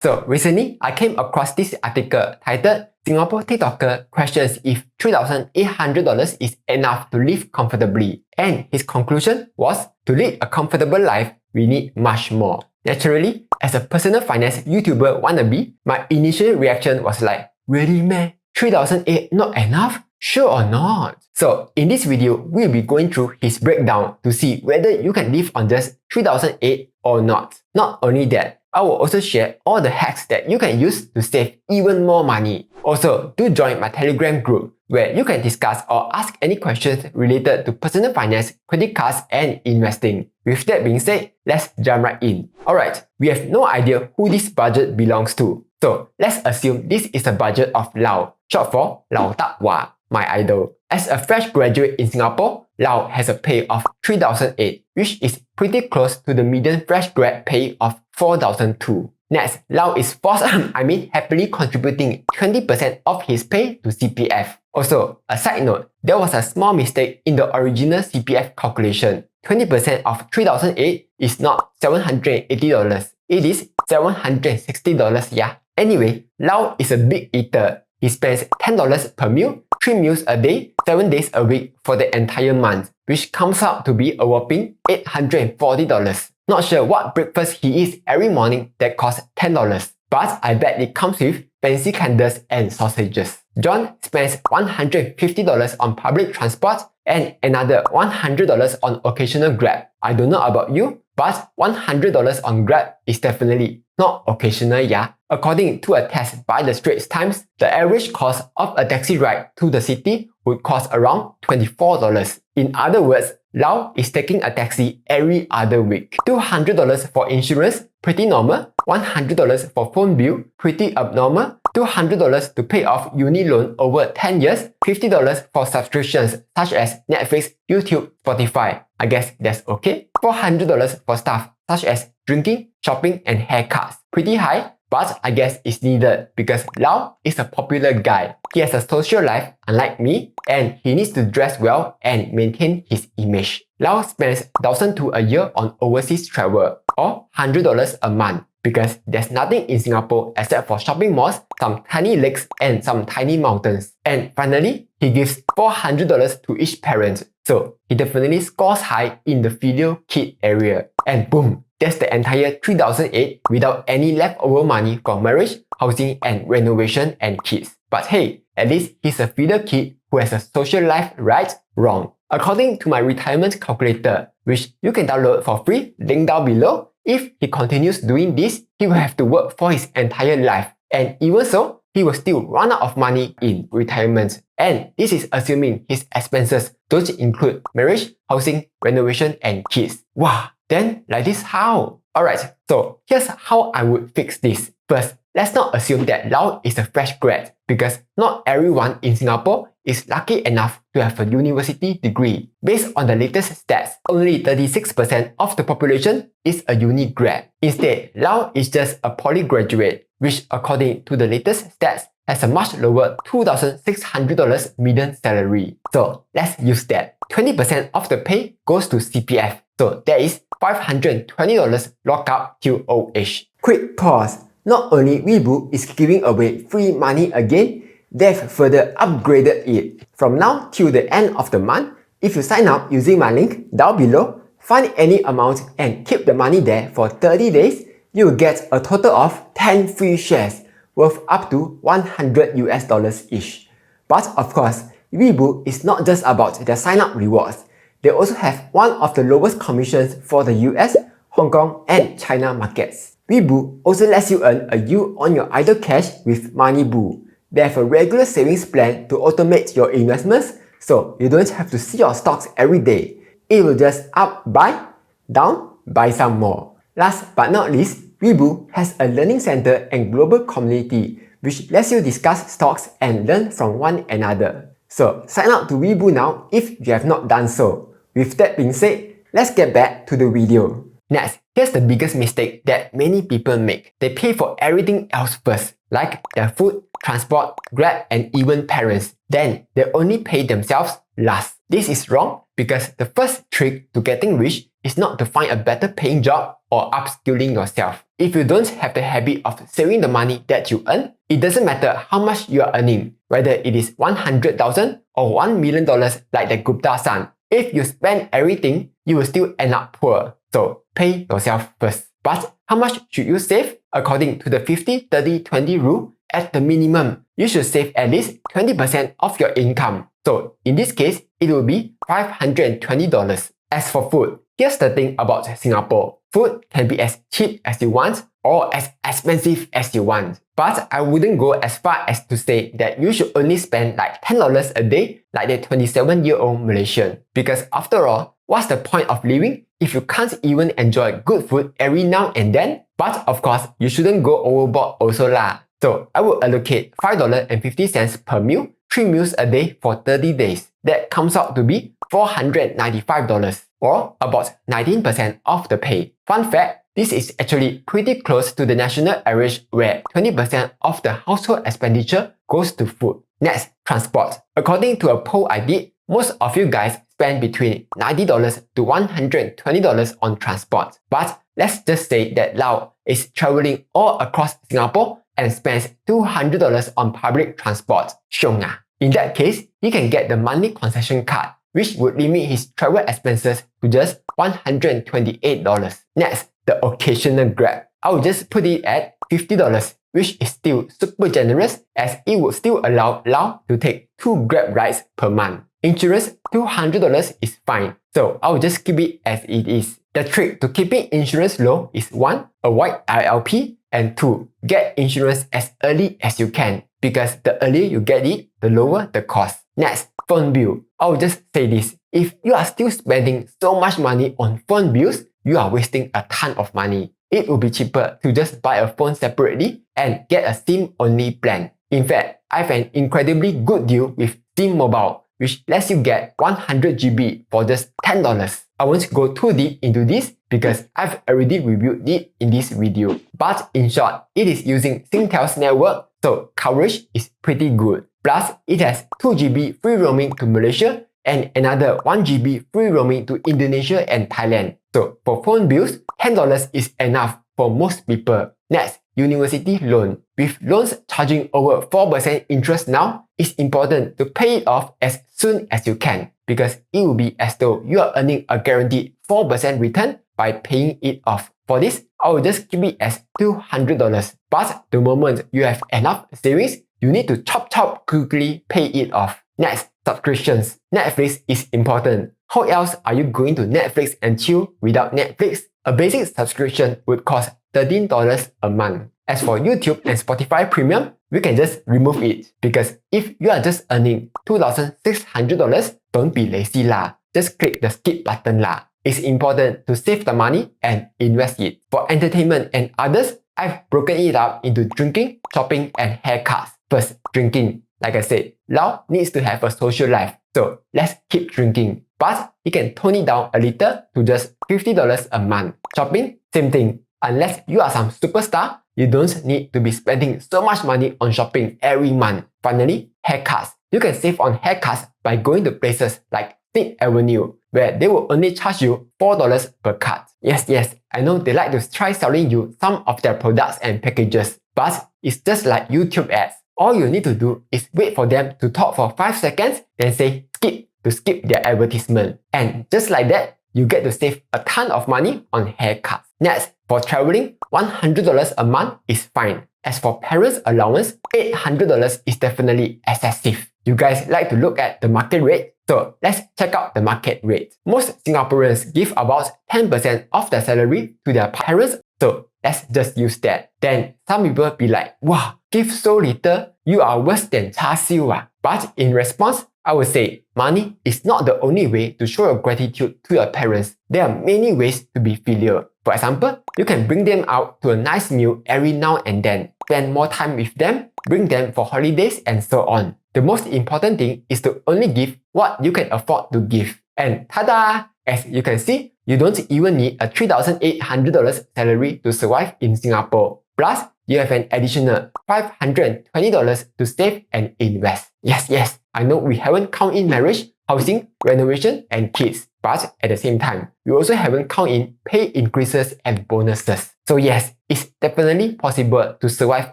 So recently, I came across this article titled Singapore TikToker questions if $3,800 is enough to live comfortably. And his conclusion was, to lead a comfortable life, we need much more. Naturally, as a personal finance YouTuber wannabe, my initial reaction was like, really man? 3,800 not enough? Sure or not? So in this video, we'll be going through his breakdown to see whether you can live on just 3,800 or not. Not only that, I will also share all the hacks that you can use to save even more money. Also, do join my Telegram group where you can discuss or ask any questions related to personal finance, credit cards, and investing. With that being said, let's jump right in. Alright, we have no idea who this budget belongs to. So let's assume this is a budget of Lau, short for Lau Tak Wah, my idol. As a fresh graduate in Singapore, Lau has a pay of 3,008, which is pretty close to the median fresh grad pay of 4,002. Next, Lau is happily contributing 20% of his pay to CPF. Also, a side note, there was a small mistake in the original CPF calculation. 20% of 3,008 is not $780, it is $760, yeah. Anyway, Lau is a big eater. He spends $10 per meal, 3 meals a day, 7 days a week for the entire month, which comes out to be a whopping $840. Not sure what breakfast he eats every morning that costs $10, but I bet it comes with fancy candles and sausages. John spends $150 on public transport and another $100 on occasional Grab. I don't know about you, but $100 on Grab is definitely not occasional, yeah. According to a test by the Straits Times, the average cost of a taxi ride to the city would cost around $24. In other words, Lau is taking a taxi every other week. $200 for insurance, pretty normal. $100 for phone bill, pretty abnormal. $200 to pay off uni loan over 10 years. $50 for subscriptions such as Netflix, YouTube, Spotify. I guess that's okay. $400 for stuff such as drinking, shopping, and haircuts. Pretty high, but I guess it's needed because Lau is a popular guy. He has a social life unlike me, and he needs to dress well and maintain his image. Lau spends $1,200 a year on overseas travel, or $100 a month, because there's nothing in Singapore except for shopping malls, some tiny lakes, and some tiny mountains. And finally, he gives $400 to each parent. So he definitely scores high in the filial kid area. And boom, that's the entire 3,008 without any leftover money for marriage, housing, and renovation and kids. But hey, at least he's a filial kid who has a social life, right? Wrong. According to my retirement calculator, which you can download for free, link down below, if he continues doing this, he will have to work for his entire life. And even so, he will still run out of money in retirement. And this is assuming his expenses don't include marriage, housing, renovation, and kids. Wow, then like this how? Alright, so here's how I would fix this. First, let's not assume that Lau is a fresh grad, because not everyone in Singapore is lucky enough to have a university degree. Based on the latest stats, only 36% of the population is a uni grad. Instead, Lau is just a poly graduate, which according to the latest stats has a much lower $2,600 median salary. So let's use that. 20% of the pay goes to CPF. So that is $520 locked up till old age. Quick pause. Not only Weibo is giving away free money again, they've further upgraded it. From now till the end of the month, if you sign up using my link down below, find any amount and keep the money there for 30 days, you will get a total of 10 free shares worth up to $100 each. But of course, Weibo is not just about their sign-up rewards. They also have one of the lowest commissions for the US, Hong Kong, and China markets. Weibo also lets you earn a yield on your idle cash with MoneyBoo. They have a regular savings plan to automate your investments, so you don't have to see your stocks every day. It will just up, buy, down, buy some more. Last but not least, Weibo has a learning center and global community which lets you discuss stocks and learn from one another. So sign up to Weibo now if you have not done so. With that being said, let's get back to the video. Next, here's the biggest mistake that many people make. They pay for everything else first, like their food, transport, Grab, and even parents. Then they only pay themselves last. This is wrong because the first trick to getting rich is not to find a better paying job or upskilling yourself. if you don't have the habit of saving the money that you earn, it doesn't matter how much you are earning, whether it is $100,000 or $1 million like the Gupta son. If you spend everything, you will still end up poor. So pay yourself first. But how much should you save? According to the 50-30-20 rule, at the minimum, you should save at least 20% of your income. So in this case, it will be $520. As for food, here's the thing about Singapore. Food can be as cheap as you want or as expensive as you want. But I wouldn't go as far as to say that you should only spend like $10 a day like the 27-year-old Malaysian. Because after all, what's the point of living if you can't even enjoy good food every now and then? But of course, you shouldn't go overboard also lah. So I will allocate $5.50 per meal, 3 meals a day for 30 days. That comes out to be $495 or about 19% of the pay. Fun fact, this is actually pretty close to the national average where 20% of the household expenditure goes to food. Next, transport. According to a poll I did, most of you guys spend between $90 to $120 on transport. But let's just say that Lau is traveling all across Singapore and spends $200 on public transport. Xiong ah. In that case, he can get the monthly concession card, which would limit his travel expenses to just $128. Next, the occasional Grab. I will just put it at $50, which is still super generous as it would still allow Lau to take 2 Grab rides per month. Insurance, $200 is fine, so I will just keep it as it is. The trick to keeping insurance low is 1. Avoid ILP, and 2. Get insurance as early as you can, because the earlier you get it, the lower the cost. Next, phone bill. I will just say this, if you are still spending so much money on phone bills, you are wasting a ton of money. It will be cheaper to just buy a phone separately and get a SIM-only plan. In fact, I have an incredibly good deal with SIM Mobile, which lets you get 100 GB for just $10. I won't go too deep into this because I've already reviewed it in this video. But in short, it is using Singtel's network, so coverage is pretty good. Plus, it has 2 GB free roaming to Malaysia and another 1 GB free roaming to Indonesia and Thailand. So for phone bills, $10 is enough for most people. Next, university loan. With loans charging over 4% interest now, it's important to pay it off as soon as you can because it will be as though you are earning a guaranteed 4% return by paying it off. For this, I will just keep it as $200. But the moment you have enough savings, you need to chop quickly pay it off. Next, subscriptions. Netflix is important. How else are you going to Netflix and chill without Netflix? A basic subscription would cost $13 a month. As for YouTube and Spotify Premium, we can just remove it because if you are just earning $2,600, don't be lazy lah. Just click the skip button lah. It's important to save the money and invest it. For entertainment and others, I've broken it up into drinking, shopping, and haircuts. First, drinking. Like I said, Lau needs to have a social life, so let's keep drinking. But you can tone it down a little to just $50 a month. Shopping, same thing. Unless you are some superstar, you don't need to be spending so much money on shopping every month. Finally, haircuts. You can save on haircuts by going to places like Fifth Avenue, where they will only charge you $4 per cut. Yes, I know they like to try selling you some of their products and packages, but it's just like YouTube ads. All you need to do is wait for them to talk for 5 seconds, then say skip to skip their advertisement. And just like that, you get to save a ton of money on haircuts. Next, for traveling, $100 a month is fine. As for parents' allowance, $800 is definitely excessive. You guys like to look at the market rate? So let's check out the market rate. Most Singaporeans give about 10% of their salary to their parents, so let's just use that. Then some people be like, wow, give so little, you are worse than char siu ah. But in response, I would say money is not the only way to show your gratitude to your parents. There are many ways to be filial. For example, you can bring them out to a nice meal every now and then, spend more time with them, bring them for holidays and so on. The most important thing is to only give what you can afford to give. And tada! As you can see, you don't even need a $3,800 salary to survive in Singapore. Plus, you have an additional $520 to save and invest. Yes, I know we haven't counted in marriage, housing, renovation, and kids. but at the same time, we also haven't counted in pay increases and bonuses. So yes, it's definitely possible to survive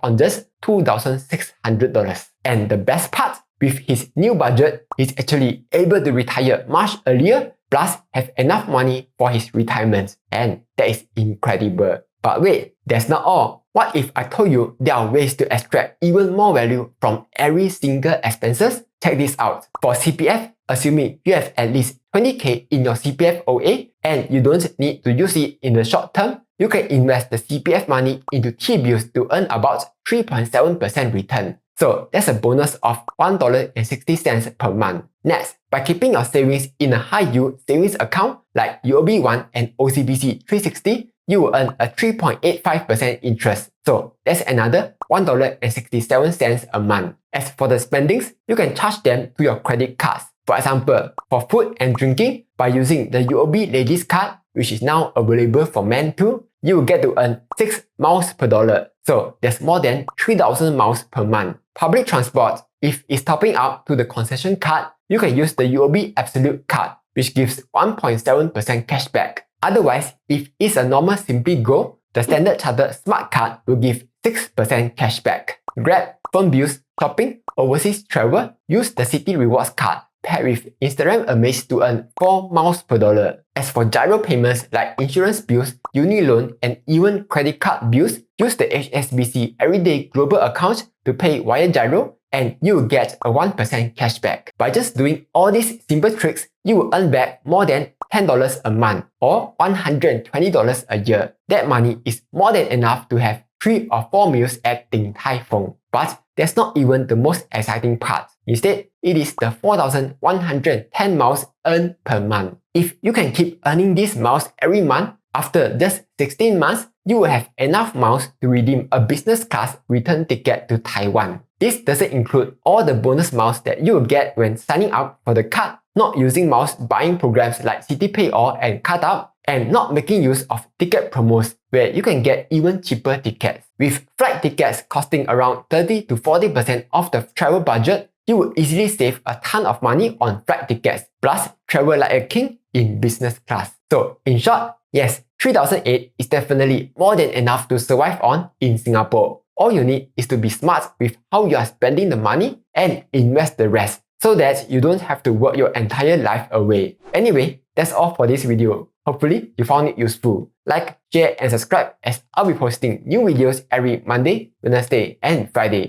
on just $2,600. And the best part, with his new budget, he's actually able to retire much earlier, plus have enough money for his retirement. And that is incredible. But wait, that's not all. What if I told you there are ways to extract even more value from every single expenses? Check this out. For CPF, assuming you have at least 20k in your CPF OA and you don't need to use it in the short term, you can invest the CPF money into T-bills to earn about 3.7% return. So that's a bonus of $1.60 per month. Next, by keeping your savings in a high-yield savings account like UOB One and OCBC 360, you will earn a 3.85% interest. So that's another $1.67 a month. As for the spendings, you can charge them to your credit cards. For example, for food and drinking, by using the UOB Ladies Card, which is now available for men too, you will get to earn 6 miles per dollar. So that's more than 3,000 miles per month. Public transport, if it's topping up to the concession card, you can use the UOB Absolute Card, which gives 1.7% cashback. Otherwise, if it's a normal Simply Go, the Standard Chartered Smart Card will give 6% cashback. Grab, phone bills, shopping, overseas travel, use the City Rewards Card paired with Instagram Amaze to earn 4 miles per dollar. As for gyro payments like insurance bills, uni loan, and even credit card bills, use the HSBC Everyday Global account to pay via gyro and you will get a 1% cashback. By just doing all these simple tricks, you will earn back more than $10 a month or $120 a year. That money is more than enough to have 3 or 4 meals at Din Tai Fung. But that's not even the most exciting part. Instead, it is the 4,110 miles earned per month. If you can keep earning these miles every month, after just 16 months, you will have enough miles to redeem a business class return ticket to Taiwan. This doesn't include all the bonus miles that you will get when signing up for the card, not using miles buying programs like CityPay and CardUp, and not making use of ticket promos where you can get even cheaper tickets. With flight tickets costing around 30 to 40% of the travel budget, you will easily save a ton of money on flight tickets, plus travel like a king in business class. So in short, yes, 3,008 is definitely more than enough to survive on in Singapore. All you need is to be smart with how you are spending the money and invest the rest so that you don't have to work your entire life away. Anyway, that's all for this video. Hopefully, you found it useful. Like, share, and subscribe as I'll be posting new videos every Monday, Wednesday, and Friday.